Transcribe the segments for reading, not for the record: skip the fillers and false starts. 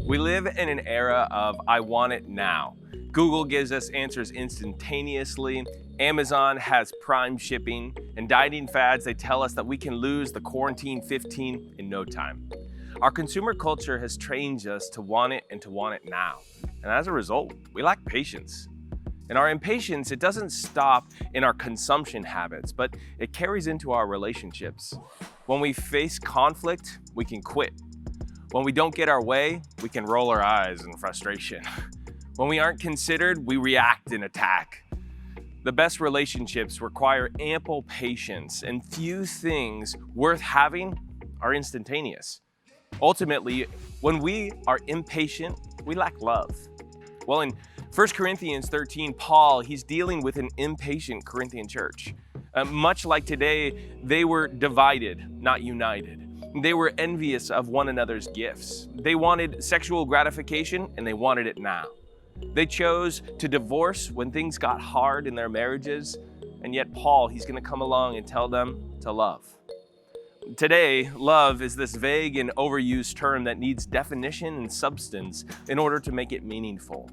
We live in an era of I want it now. Google gives us answers instantaneously. Amazon has prime shipping, and dieting fads, they tell us that we can lose the quarantine 15 in no time. Our consumer culture has trained us to want it and to want it now. And as a result, we lack patience. And our impatience, it doesn't stop in our consumption habits, but it carries into our relationships. When we face conflict, we can quit. When we don't get our way, we can roll our eyes in frustration. When we aren't considered, we react and attack. The best relationships require ample patience, and few things worth having are instantaneous. Ultimately, when we are impatient, we lack love. Well, in 1 Corinthians 13, Paul, he's dealing with an impatient Corinthian church. Much like today, they were divided, not united. They were envious of one another's gifts. They wanted sexual gratification, and they wanted it now. They chose to divorce when things got hard in their marriages, and yet Paul, he's going to come along and tell them to love. Today, love is this vague and overused term that needs definition and substance in order to make it meaningful.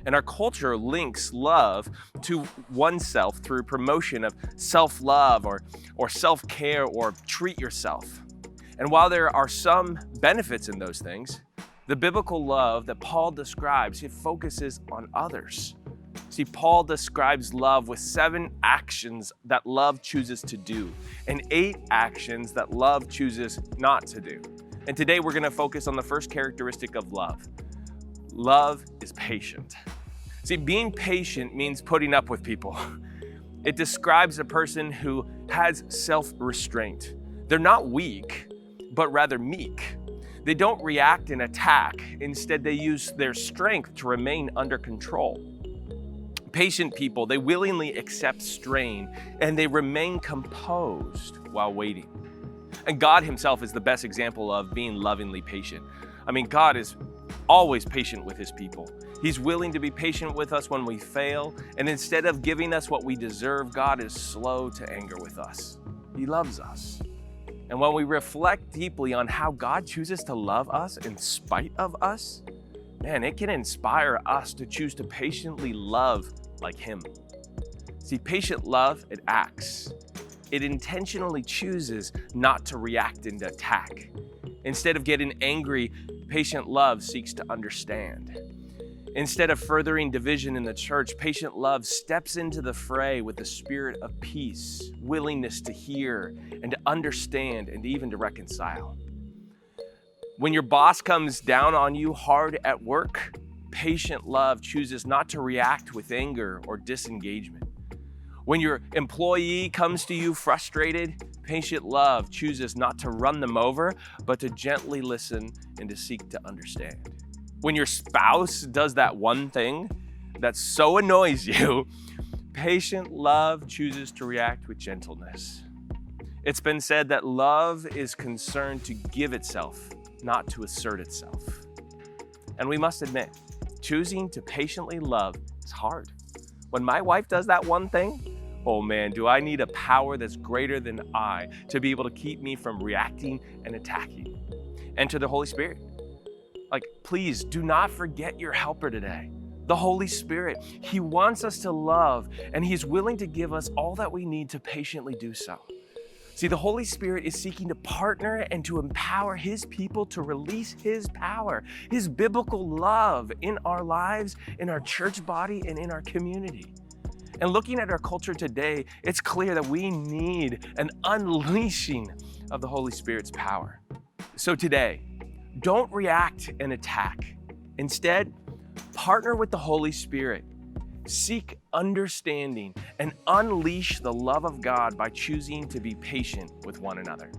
And our culture links love to oneself through promotion of self-love or self-care or treat yourself. And while there are some benefits in those things, the biblical love that Paul describes, it focuses on others. See, Paul describes love with 7 actions that love chooses to do and 8 actions that love chooses not to do. And today we're going to focus on the first characteristic of love. Love is patient. See, being patient means putting up with people. It describes a person who has self-restraint. They're not weak, but rather meek. They don't react and attack. Instead, they use their strength to remain under control. Patient people, they willingly accept strain and they remain composed while waiting. And God himself is the best example of being lovingly patient. I mean, God is always patient with his people. He's willing to be patient with us when we fail. And instead of giving us what we deserve, God is slow to anger with us. He loves us. And when we reflect deeply on how God chooses to love us in spite of us, man, it can inspire us to choose to patiently love like him. See, patient love, it acts. It intentionally chooses not to react and attack. Instead of getting angry, patient love seeks to understand. Instead of furthering division in the church, patient love steps into the fray with the spirit of peace, willingness to hear and to understand and even to reconcile. When your boss comes down on you hard at work, patient love chooses not to react with anger or disengagement. When your employee comes to you frustrated, patient love chooses not to run them over, but to gently listen and to seek to understand. When your spouse does that one thing that so annoys you, patient love chooses to react with gentleness. It's been said that love is concerned to give itself, not to assert itself. And we must admit, choosing to patiently love is hard. When my wife does that one thing, oh man, do I need a power that's greater than I to be able to keep me from reacting and attacking. Enter the Holy Spirit. Please do not forget your helper today, the Holy Spirit. He wants us to love, and he's willing to give us all that we need to patiently do so. See, the Holy Spirit is seeking to partner and to empower his people to release his power, his biblical love in our lives, in our church body, and in our community. And looking at our culture today, it's clear that we need an unleashing of the Holy Spirit's power. So today, don't react and attack. Instead, partner with the Holy Spirit. Seek understanding and unleash the love of God by choosing to be patient with one another.